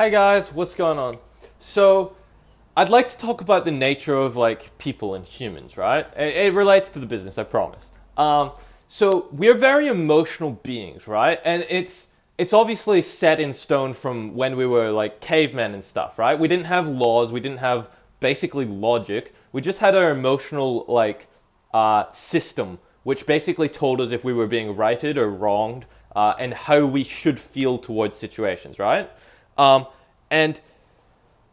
Hey guys, what's going on? So, I'd like to talk about the nature of like people and humans, right? It relates to the business, I promise. So we're very emotional beings, right? And it's obviously set in stone from when we were like cavemen and stuff, right? We didn't have laws, we didn't have basically logic. We just had our emotional like system, which basically told us if we were being righted or wronged, and how we should feel towards situations, right? Um, and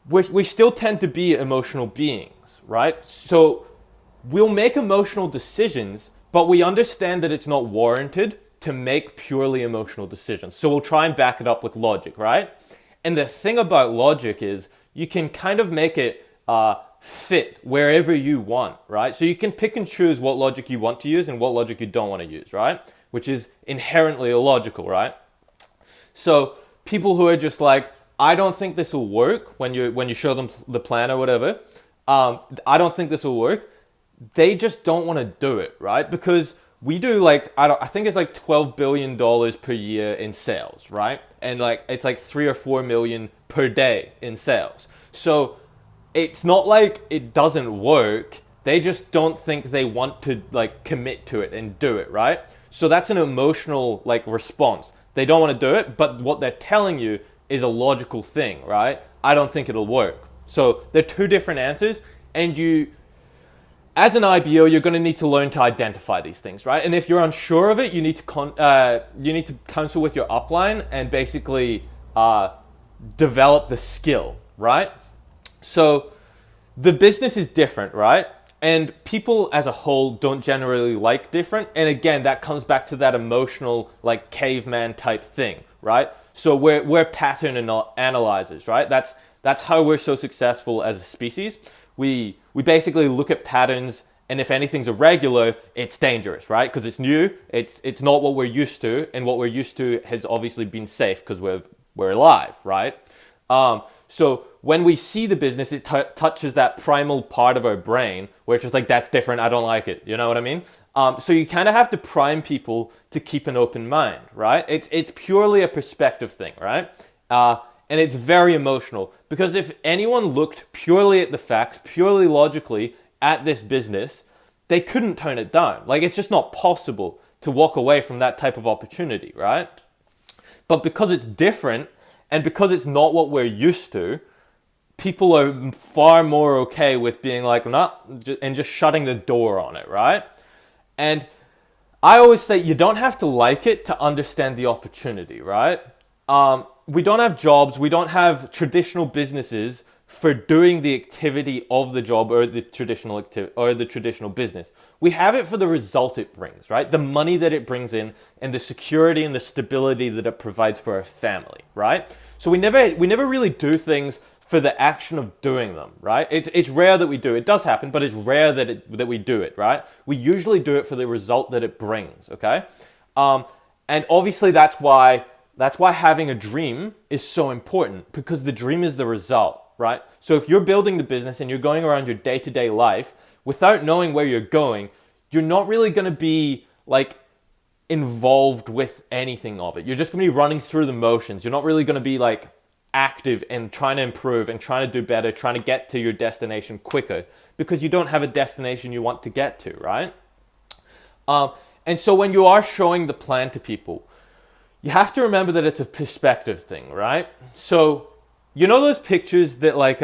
we still tend to be emotional beings, right? So we'll make emotional decisions, but we understand that it's not warranted to make purely emotional decisions. So we'll try and back it up with logic, right? And the thing about logic is you can kind of make it fit wherever you want, right? So you can pick and choose what logic you want to use and what logic you don't want to use, right? Which is inherently illogical, right? So people who are just like, I don't think this will work when you show them the plan or whatever. I don't think this will work. They just don't want to do it, right? Because we do like I think it's like $12 billion per year in sales, right? And like it's like 3 or 4 million per day in sales. So it's not like it doesn't work. They just don't think they want to like commit to it and do it, right? So that's an emotional like response. They don't want to do it, but what they're telling you is a logical thing, right? I don't think it'll work. So they're two different answers, and you as an IBO, you're going to need to learn to identify these things, right? And if you're unsure of it, you need to counsel with your upline and basically develop the skill, right? So the business is different, right? And people as a whole don't generally like different. And again, that comes back to that emotional, like caveman type thing, right? So we're pattern analyzers, right? That's how we're so successful as a species. We basically look at patterns, and if anything's irregular, it's dangerous, right? Because it's new, it's not what we're used to, and what we're used to has obviously been safe because we're alive, right? So when we see the business, it touches that primal part of our brain, where it's just like, that's different, I don't like it. You know what I mean? So you kind of have to prime people to keep an open mind, right? It's purely a perspective thing, right? And it's very emotional, because if anyone looked purely at the facts, purely logically at this business, they couldn't turn it down. Like, it's just not possible to walk away from that type of opportunity, right? But because it's different, and because it's not what we're used to, people are far more okay with being like, nah, and just shutting the door on it, right? And I always say you don't have to like it to understand the opportunity, right? We don't have jobs, we don't have traditional businesses for doing the activity of the job or the traditional activity or the traditional business. We have it for the result it brings, right? The money that it brings in and the security and the stability that it provides for our family, right? So we never really do things for the action of doing them, right? It's rare that we do. It does happen, but it's rare that we do it, right? We usually do it for the result that it brings, okay? And obviously that's why having a dream is so important, because the dream is the result, right? So if you're building the business and you're going around your day-to-day life without knowing where you're going, you're not really going to be like involved with anything of it. You're just going to be running through the motions. You're not really going to be like active and trying to improve and trying to do better, trying to get to your destination quicker, because you don't have a destination you want to get to, right? And so when you are showing the plan to people, you have to remember that it's a perspective thing, right? So, you know those pictures that like,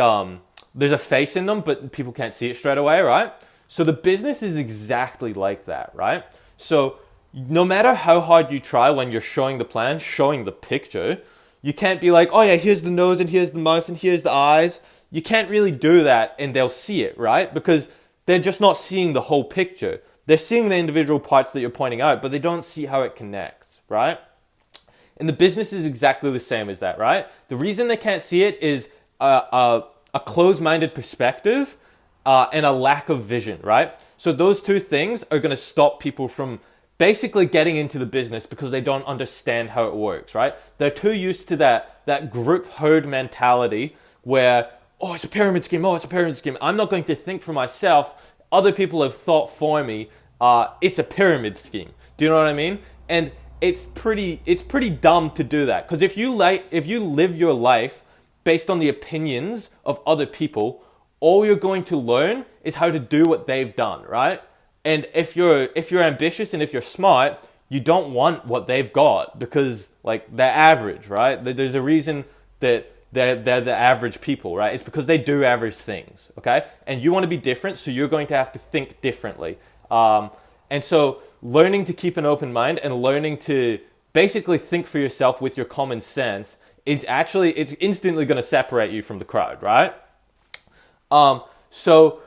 there's a face in them, but people can't see it straight away, right? So the business is exactly like that, right? So no matter how hard you try when you're showing the plan, showing the picture, you can't be like, oh yeah, here's the nose and here's the mouth and here's the eyes. You can't really do that and they'll see it, right? Because they're just not seeing the whole picture. They're seeing the individual parts that you're pointing out, but they don't see how it connects, right? And the business is exactly the same as that, right? The reason they can't see it is a closed-minded perspective and a lack of vision, right? So those two things are going to stop people from basically getting into the business because they don't understand how it works, right? They're too used to that group herd mentality where, oh, it's a pyramid scheme, oh, it's a pyramid scheme. I'm not going to think for myself. Other people have thought for me. It's a pyramid scheme. Do you know what I mean? And it's pretty dumb to do that, because if you live your life based on the opinions of other people, all you're going to learn is how to do what they've done, right? And if you're ambitious and if you're smart, you don't want what they've got because like they're average, right? There's a reason that they're the average people, right? It's because they do average things, okay? And you want to be different, so you're going to have to think differently. And so learning to keep an open mind and learning to basically think for yourself with your common sense it's instantly going to separate you from the crowd, right? So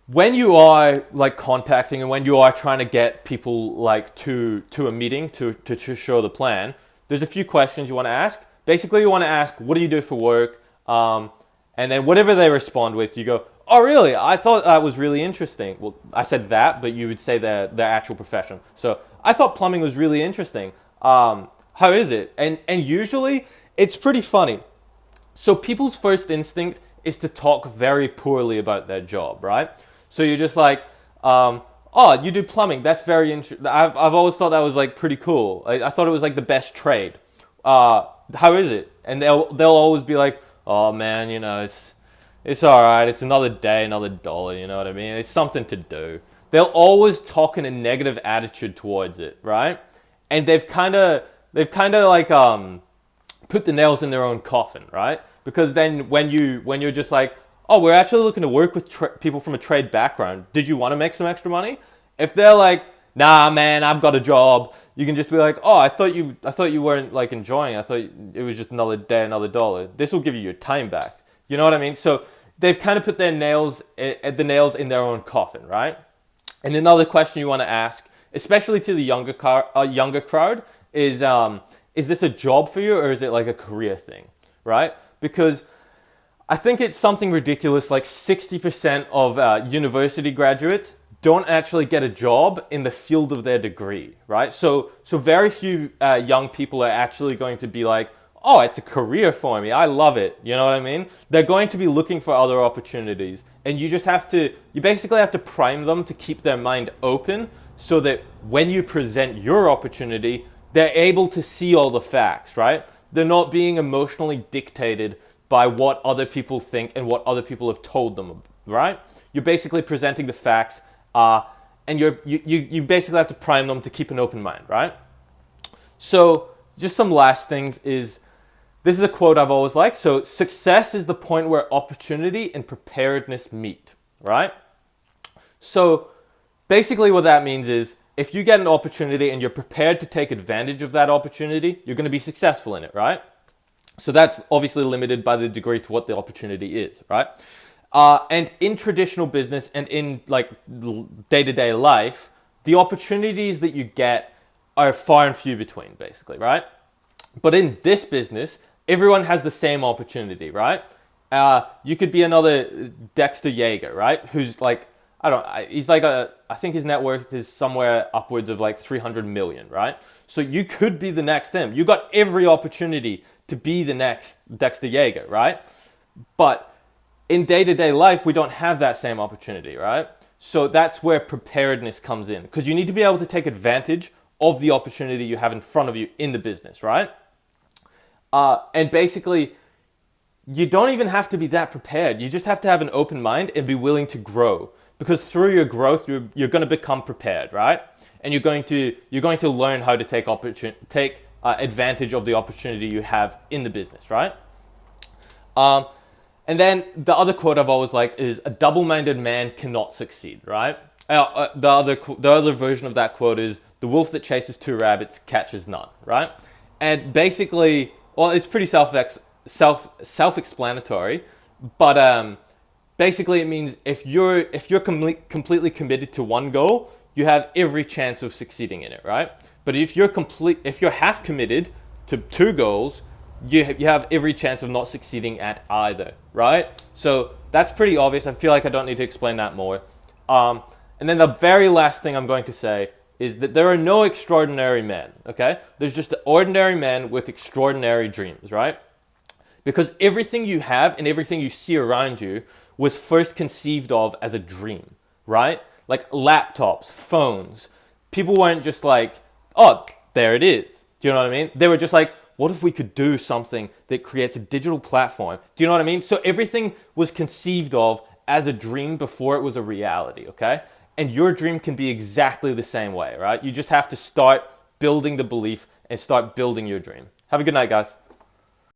when you are like contacting and when you are trying to get people like to a meeting to show the plan, there's a few questions you want to ask. Basically, you want to ask, what do you do for work? And then whatever they respond with, you go, oh, really? I thought that was really interesting. Well, I said that, but you would say their actual profession. So I thought plumbing was really interesting. How is it? And usually it's pretty funny. So people's first instinct is to talk very poorly about their job, right? So you're just like, oh, you do plumbing. That's very interesting. I've always thought that was like pretty cool. I thought it was like the best trade. How is it? And they'll always be like, oh man, you know, it's all right. It's another day, another dollar. You know what I mean? It's something to do. They'll always talk in a negative attitude towards it, right? And they've kind of like put the nails in their own coffin, right? Because then when you're just like, oh, we're actually looking to work with people from a trade background. Did you want to make some extra money? If they're like, nah, man, I've got a job, you can just be like, oh, I thought you weren't like enjoying it. I thought it was just another day, another dollar. This will give you your time back. You know what I mean? So they've kind of put the nails in their own coffin, right? And another question you want to ask, especially to the younger crowd, is this a job for you or is it like a career thing, right? Because I think it's something ridiculous, like 60% of university graduates don't actually get a job in the field of their degree, right? So very few young people are actually going to be like, oh, it's a career for me. I love it. You know what I mean? They're going to be looking for other opportunities. And you basically have to prime them to keep their mind open so that when you present your opportunity, they're able to see all the facts, right? They're not being emotionally dictated by what other people think and what other people have told them, right? You're basically presenting the facts, and you basically have to prime them to keep an open mind, right? So just some last things is, this is a quote I've always liked. So success is the point where opportunity and preparedness meet, right? So basically what that means is if you get an opportunity and you're prepared to take advantage of that opportunity, you're going to be successful in it, right? So that's obviously limited by the degree to what the opportunity is, right? And in traditional business and in like day-to-day life, the opportunities that you get are far and few between, basically, right? But in this business, everyone has the same opportunity, right? You could be another Dexter Yeager, right? Who's like, he's like I think his net worth is somewhere upwards of like 300 million, right? So you could be the next him. You got every opportunity to be the next Dexter Yeager, right? But in day-to-day life, we don't have that same opportunity, right? So that's where preparedness comes in, because you need to be able to take advantage of the opportunity you have in front of you in the business, right? And basically, you don't even have to be that prepared. You just have to have an open mind and be willing to grow, because through your growth, you're going to become prepared, right? And you're going to learn how to take advantage of the opportunity you have in the business, right? And then the other quote I've always liked is, a double-minded man cannot succeed, right? The other version of that quote is, the wolf that chases two rabbits catches none, right? And basically, well, it's pretty self-explanatory, but basically it means if you're completely committed to one goal, you have every chance of succeeding in it, right? But if you're half committed to two goals, you have every chance of not succeeding at either, right? So that's pretty obvious. I feel like I don't need to explain that more. And then the very last thing I'm going to say is that there are no extraordinary men, okay? There's just ordinary men with extraordinary dreams, right? Because everything you have and everything you see around you was first conceived of as a dream, right? Like laptops, phones. People weren't just like, oh, there it is. Do you know what I mean? They were just like, what if we could do something that creates a digital platform? Do you know what I mean? So everything was conceived of as a dream before it was a reality, okay? And your dream can be exactly the same way, right? You just have to start building the belief and start building your dream. Have a good night, guys.